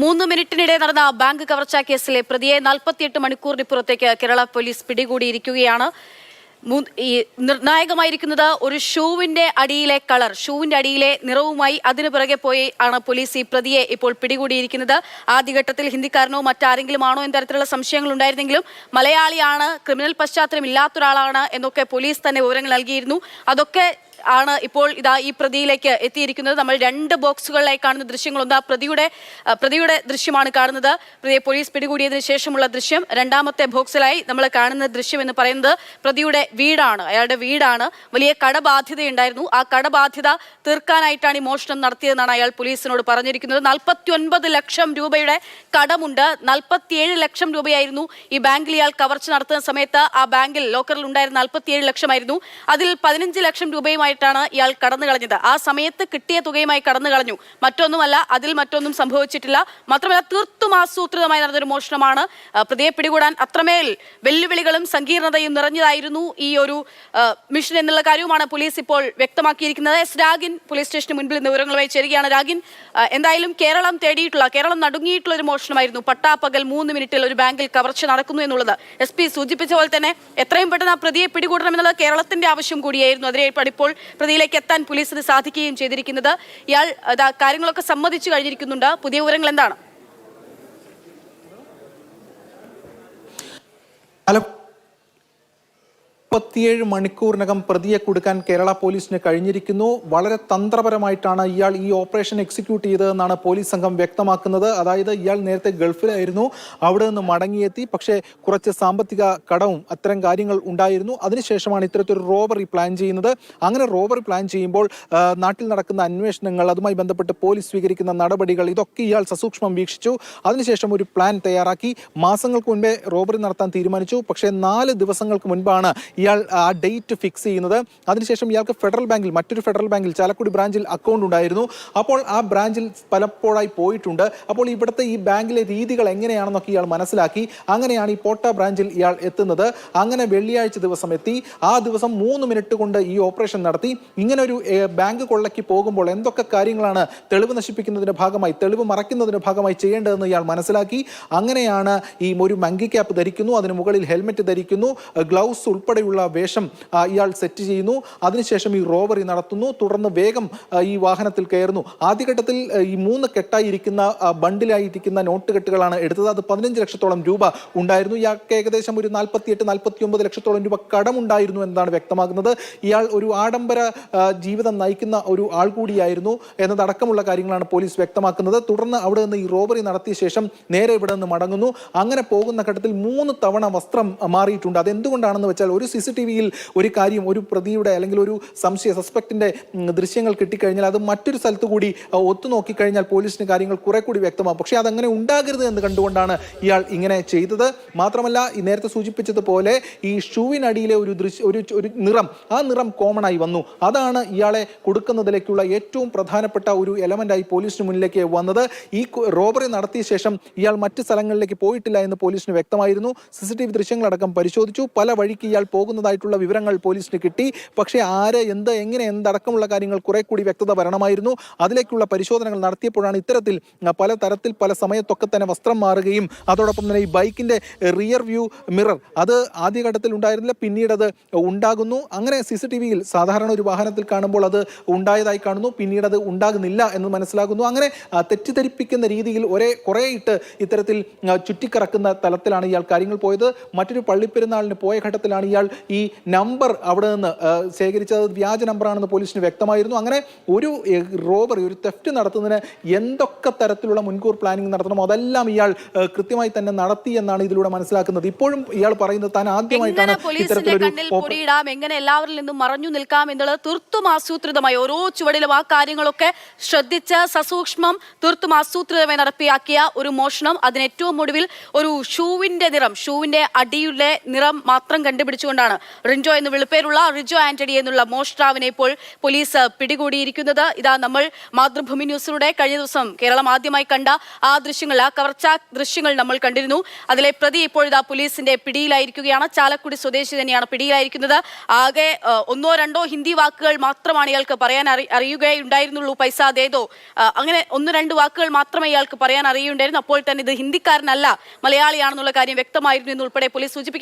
3 മിനിറ്റിനിടെ നടന്ന ബാങ്ക് കവർച്ചാ കേസിലെ പ്രതിയെ 48 മണിക്കൂറിനിപ്പുറത്തേക്ക് കേരള പോലീസ് പിടികൂടിയിരിക്കുകയാണ്. നിർണായകമായിരിക്കുന്നത് ഒരു ഷൂവിന്റെ അടിയിലെ കളർ, ഷൂവിന്റെ അടിയിലെ നിറവുമായി അതിനു പിറകെ പോയി ആണ് പോലീസ് ഈ പ്രതിയെ ഇപ്പോൾ പിടികൂടിയിരിക്കുന്നത്. ആദ്യഘട്ടത്തിൽ ഹിന്ദിക്കാരനോ മറ്റാരെങ്കിലും ആണോ എന്ന തരത്തിലുള്ള സംശയങ്ങൾ ഉണ്ടായിരുന്നെങ്കിലും മലയാളിയാണ്, ക്രിമിനൽ പശ്ചാത്തലം ഇല്ലാത്തൊരാളാണ് എന്നൊക്കെ പോലീസ് തന്നെ വിവരങ്ങൾ നൽകിയിരുന്നു. അതൊക്കെ ആണ് ഇപ്പോൾ ഇതാ ഈ പ്രതിയിലേക്ക് എത്തിയിരിക്കുന്നത്. നമ്മൾ 2 ബോക്സുകളിലായി കാണുന്ന ദൃശ്യങ്ങളൊന്ന് പ്രതിയുടെ ദൃശ്യമാണ് കാണുന്നത്. പ്രതിയെ പോലീസ് പിടികൂടിയതിനു ശേഷമുള്ള ദൃശ്യം. രണ്ടാമത്തെ ബോക്സിലായി നമ്മൾ കാണുന്ന ദൃശ്യം എന്ന് പറയുന്നത് പ്രതിയുടെ വീടാണ്, അയാളുടെ വീടാണ്. വലിയ കടബാധ്യതയുണ്ടായിരുന്നു. ആ കടബാധ്യത തീർക്കാനായിട്ടാണ് ഈ മോഷണം നടത്തിയതെന്നാണ് അയാൾ പോലീസിനോട് പറഞ്ഞിരിക്കുന്നത്. 49 ലക്ഷം രൂപയുടെ കടമുണ്ട്. 47 ലക്ഷം രൂപയായിരുന്നു ഈ ബാങ്കിൽ ഇയാൾ കവർച്ച നടത്തുന്ന സമയത്ത് ആ ബാങ്കിൽ ലോക്കറിൽ ഉണ്ടായിരുന്ന 47 ലക്ഷമായിരുന്നു. അതിൽ 15 ലക്ഷം രൂപയുമായി ഇയാൾ കടന്നു കളഞ്ഞത്. ആ സമയത്ത് കിട്ടിയ തുകയുമായി കടന്നു കളഞ്ഞു. മറ്റൊന്നുമല്ല, അതിൽ മറ്റൊന്നും സംഭവിച്ചിട്ടില്ല. മാത്രമല്ല, തീർത്തും ആസൂത്രിതമായി നടന്നൊരു മോഷണമാണ്. പ്രതിയെ പിടികൂടാൻ അത്രമേൽ വെല്ലുവിളികളും സങ്കീർണതയും നിറഞ്ഞതായിരുന്നു ഈ ഒരു മിഷൻ എന്നുള്ള കാര്യവുമാണ് പോലീസ് ഇപ്പോൾ വ്യക്തമാക്കിയിരിക്കുന്നത്. രാഗിൻ പോലീസ് സ്റ്റേഷന് മുൻപിൽ നിന്ന് വിവരങ്ങളുമായി ചേരുകയാണ്. രാഗിൻ, എന്തായാലും കേരളം നടുങ്ങിയിട്ടുള്ള ഒരു മോഷണമായിരുന്നു. പട്ടാപ്പകൽ 3 മിനിറ്റിൽ ഒരു ബാങ്കിൽ കവർച്ച നടക്കുന്നു എന്നുള്ളത് SP സൂചിപ്പിച്ച പോലെ തന്നെ എത്രയും പെട്ടെന്ന് ആ പ്രതിയെ പിടികൂടണമെന്നുള്ളത് കേരളത്തിന്റെ ആവശ്യം കൂടിയായിരുന്നു. അതിനായിട്ടാണ് ഇപ്പോൾ പ്രതിയിലേക്ക് എത്താൻ പോലീസിന് സാധിക്കുകയും ചെയ്തിരിക്കുന്നത്. ഇയാൾ കാര്യങ്ങളൊക്കെ സമ്മതിച്ചു കഴിഞ്ഞിരിക്കുന്നുണ്ട്. പുതിയ വിവരങ്ങൾ എന്താണ്? 47 മണിക്കൂറിനകം പ്രതിയെ കൊടുക്കാൻ കേരള പോലീസിന് കഴിഞ്ഞിരിക്കുന്നു. വളരെ തന്ത്രപരമായിട്ടാണ് ഇയാൾ ഈ ഓപ്പറേഷൻ എക്സിക്യൂട്ട് ചെയ്തതെന്നാണ് പോലീസ് സംഘം വ്യക്തമാക്കുന്നത്. അതായത് ഇയാൾ നേരത്തെ ഗൾഫിലായിരുന്നു, അവിടെ നിന്ന് മടങ്ങിയെത്തി. പക്ഷേ കുറച്ച് സാമ്പത്തിക കടവും അത്തരം കാര്യങ്ങൾ ഉണ്ടായിരുന്നു. അതിനുശേഷമാണ് ഇത്തരത്തിലൊരു റോബറി പ്ലാൻ ചെയ്യുന്നത്. അങ്ങനെ റോബറി പ്ലാൻ ചെയ്യുമ്പോൾ നാട്ടിൽ നടക്കുന്ന അന്വേഷണങ്ങൾ, അതുമായി ബന്ധപ്പെട്ട് പോലീസ് സ്വീകരിക്കുന്ന നടപടികൾ, ഇതൊക്കെ ഇയാൾ സസൂക്ഷ്മം വീക്ഷിച്ചു. അതിനുശേഷം ഒരു പ്ലാൻ തയ്യാറാക്കി മാസങ്ങൾക്ക് മുൻപേ റോബറി നടത്താൻ തീരുമാനിച്ചു. പക്ഷേ 4 ദിവസങ്ങൾക്ക് മുൻപാണ് ഇയാൾ ആ ഡേറ്റ് ഫിക്സ് ചെയ്യുന്നത്. അതിനുശേഷം ഇയാൾക്ക് മറ്റൊരു ഫെഡറൽ ബാങ്കിൽ ചാലക്കുടി ബ്രാഞ്ചിൽ അക്കൗണ്ട് ഉണ്ടായിരുന്നു. അപ്പോൾ ആ ബ്രാഞ്ചിൽ പലപ്പോഴായി പോയിട്ടുണ്ട്. അപ്പോൾ ഇവിടുത്തെ ഈ ബാങ്കിലെ രീതികൾ എങ്ങനെയാണെന്നൊക്കെ ഇയാൾ മനസ്സിലാക്കി. അങ്ങനെയാണ് ഈ പോട്ട ബ്രാഞ്ചിൽ ഇയാൾ എത്തുന്നത്. അങ്ങനെ വെള്ളിയാഴ്ച ദിവസം എത്തി. ആ ദിവസം 3 മിനിറ്റ് കൊണ്ട് ഈ ഓപ്പറേഷൻ നടത്തി. ഇങ്ങനെ ഒരു ബാങ്ക് കൊള്ളയ്ക്ക് പോകുമ്പോൾ എന്തൊക്കെ കാര്യങ്ങളാണ് തെളിവ് നശിപ്പിക്കുന്നതിന്റെ ഭാഗമായി, തെളിവ് മറയ്ക്കുന്നതിന്റെ ഭാഗമായി ചെയ്യേണ്ടതെന്ന് ഇയാൾ മനസ്സിലാക്കി. അങ്ങനെയാണ് ഈ ഒരു മങ്കി ക്യാപ്പ് ധരിക്കുന്നു, അതിന് മുകളിൽ ഹെൽമെറ്റ് ധരിക്കുന്നു, ഗ്ലൗസ് ഉൾപ്പെടെയുള്ള വേഷം ഇയാൾ സെറ്റ് ചെയ്യുന്നു. അതിനുശേഷം ഈ റോബറി നടത്തുന്നു. തുടർന്ന് വേഗം ഈ വാഹനത്തിൽ കയറുന്നു. ആദ്യഘട്ടത്തിൽ ഈ 3 കെട്ടായിരിക്കുന്ന ബണ്ടിലായിരിക്കുന്ന നോട്ട് കെട്ടുകളാണ് എടുത്തത്. അത് 15 ലക്ഷത്തോളം രൂപ ഉണ്ടായിരുന്നു. ഇയാൾക്ക് ഏകദേശം ഒരു 48-49 ലക്ഷത്തോളം രൂപ കടമുണ്ടായിരുന്നു എന്നാണ് വ്യക്തമാകുന്നത്. ഇയാൾ ഒരു ആഡംബര ജീവിതം നയിക്കുന്ന ഒരു ആൾ കൂടിയായിരുന്നു എന്നതടക്കമുള്ള കാര്യങ്ങളാണ് പോലീസ് വ്യക്തമാക്കുന്നത്. തുടർന്ന് അവിടെ നിന്ന് ഈ റോബറി നടത്തിയ ശേഷം നേരെ ഇവിടെ നിന്ന് മടങ്ങുന്നു. അങ്ങനെ പോകുന്ന ഘട്ടത്തിൽ 3 തവണ വസ്ത്രം മാറിയിട്ടുണ്ട്. അതെന്തുകൊണ്ടാണെന്ന് വെച്ചാൽ ഒരു CCTV-യിൽ ഒരു കാര്യം, ഒരു പ്രതിയുടെ അല്ലെങ്കിൽ ഒരു സസ്പെക്റ്റിന്റെ ദൃശ്യങ്ങൾ കിട്ടിക്കഴിഞ്ഞാൽ അത് മറ്റൊരു സ്ഥലത്ത് കൂടി ഒത്തുനോക്കിക്കഴിഞ്ഞാൽ പോലീസിന് കാര്യങ്ങൾ കുറെ കൂടി വ്യക്തമാകും. പക്ഷേ അതങ്ങനെ ഉണ്ടാകരുത് എന്ന് കണ്ടുകൊണ്ടാണ് ഇയാൾ ഇങ്ങനെ ചെയ്തത്. മാത്രമല്ല, ഈ നേരത്തെ സൂചിപ്പിച്ചതുപോലെ ഈ ഷൂവിനടിയിലെ ഒരു നിറം, ആ നിറം കോമൺ ആയി വന്നു. അതാണ് ഇയാളെ കൊടുക്കുന്നതിലേക്കുള്ള ഏറ്റവും പ്രധാനപ്പെട്ട ഒരു എലമെന്റായി പോലീസിന് മുന്നിലേക്ക് വന്നത്. ഈ റോബറി നടത്തിയ ശേഷം ഇയാൾ മറ്റ് സ്ഥലങ്ങളിലേക്ക് പോയിട്ടില്ല എന്ന് പോലീസിന് വ്യക്തമായിരുന്നു. CCTV ദൃശ്യങ്ങളടക്കം പരിശോധിച്ചു. പല വഴിക്ക് ഇയാൾ പോകുന്നതായിട്ടുള്ള വിവരങ്ങൾ പോലീസിന് കിട്ടി. പക്ഷേ ആര്, എങ്ങനെ എന്തടക്കമുള്ള കാര്യങ്ങൾ കുറെ കൂടി വ്യക്തത വരണമായിരുന്നു. അതിലേക്കുള്ള പരിശോധനകൾ നടത്തിയപ്പോഴാണ് ഇത്തരത്തിൽ പല സമയത്തൊക്കെ തന്നെ വസ്ത്രം മാറുകയും അതോടൊപ്പം തന്നെ ഈ ബൈക്കിന്റെ റിയർ വ്യൂ മിറർ അത് ആദ്യഘട്ടത്തിൽ ഉണ്ടായിരുന്നില്ല, പിന്നീട് അത് ഉണ്ടാകുന്നു. അങ്ങനെ CCTV-യിൽ സാധാരണ ഒരു വാഹനത്തിൽ കാണുമ്പോൾ അത് ഉണ്ടായതായി കാണുന്നു, പിന്നീട് അത് ഉണ്ടാകുന്നില്ല എന്ന് മനസ്സിലാകുന്നു. അങ്ങനെ തെറ്റിദ്ധരിപ്പിക്കുന്ന രീതിയിൽ കുറേ ഇട്ട് ഇത്തരത്തിൽ ചുറ്റിക്കറക്കുന്ന തലത്തിലാണ് ഇയാൾ കാര്യങ്ങൾ പോയത്. മറ്റൊരു പള്ളിപ്പെരുന്നാളിന് പോയ ഘട്ടത്തിലാണ് ഇയാൾ ഈ നമ്പർ അവിടെ നിന്ന് ശേഖരിച്ചത് വ്യാജ നമ്പറാണെന്ന് പോലീസിന് വ്യക്തമായിരുന്നു. അങ്ങനെ ഒരു റോബറി, ഒരു തെഫ്റ്റ് നടത്തുന്നതിന് എന്തൊക്കെ തരത്തിലുള്ള മുൻകൂർ പ്ലാനിംഗ് നടത്തണമോ അതെല്ലാം ഇയാൾ കൃത്യമായി തന്നെ നടത്തി എന്നാണ് ഇതിലൂടെ മനസ്സിലാക്കുന്നത്. ഇപ്പോഴും ഇയാൾ പറയുന്നത് താൻ ആദ്യമായിട്ടാണ് എങ്ങനെ എല്ലാവരിൽ നിന്നും മറഞ്ഞു നിൽക്കാം എന്നുള്ളത് തീർത്തും ആസൂത്രിതമായി ഓരോ ചുവടിലും ആ കാര്യങ്ങളൊക്കെ ശ്രദ്ധിച്ച് സസൂക്ഷ്മം തീർത്തും ആസൂത്രിതമായി നടപ്പിലാക്കിയ ഒരു മോഷണം. അതിന് ഏറ്റവും ഒടുവിൽ ഒരു ഷൂവിന്റെ അടിയുടെ നിറം മാത്രം കണ്ടുപിടിച്ചുകൊണ്ടാണ് ശേഷമാണ് റിൻജോ എന്ന് വിളിപ്പേരുള്ള റിജോ ആന്റണി എന്നുള്ള മോഷ്ടാവിനെ ഇപ്പോൾ പോലീസ് പിടികൂടിയിരിക്കുന്നത്. ഇതാ നമ്മൾ മാതൃഭൂമി ന്യൂസിലൂടെ കഴിഞ്ഞ ദിവസം കേരളം ആദ്യമായി കണ്ട ആ ദൃശ്യങ്ങൾ, ആ കവർച്ചാ ദൃശ്യങ്ങൾ നമ്മൾ കണ്ടിരുന്നു. അതിലെ പ്രതി ഇപ്പോഴിതാ പോലീസിന്റെ പിടിയിലായിരിക്കുകയാണ്. ചാലക്കുടി സ്വദേശി തന്നെയാണ് പിടിയിലായിരിക്കുന്നത്. ആകെ ഒന്നോ രണ്ടോ ഹിന്ദി വാക്കുകൾ മാത്രമാണ് ഇയാൾക്ക് പറയാൻ അറിയുകയുണ്ടായിരുന്നുള്ളൂ. പൈസ ദേദോ, അങ്ങനെ ഒന്ന് രണ്ട് വാക്കുകൾ മാത്രമേ ഇയാൾക്ക് പറയാൻ അറിയുണ്ടായിരുന്നു. അപ്പോൾ തന്നെ ഇത് ഹിന്ദിക്കാരനല്ല, മലയാളിയാണെന്നുള്ള കാര്യം വ്യക്തമായിരുന്നു എന്നുൾപ്പെടെ പോലീസ് സൂചിപ്പിക്കണം.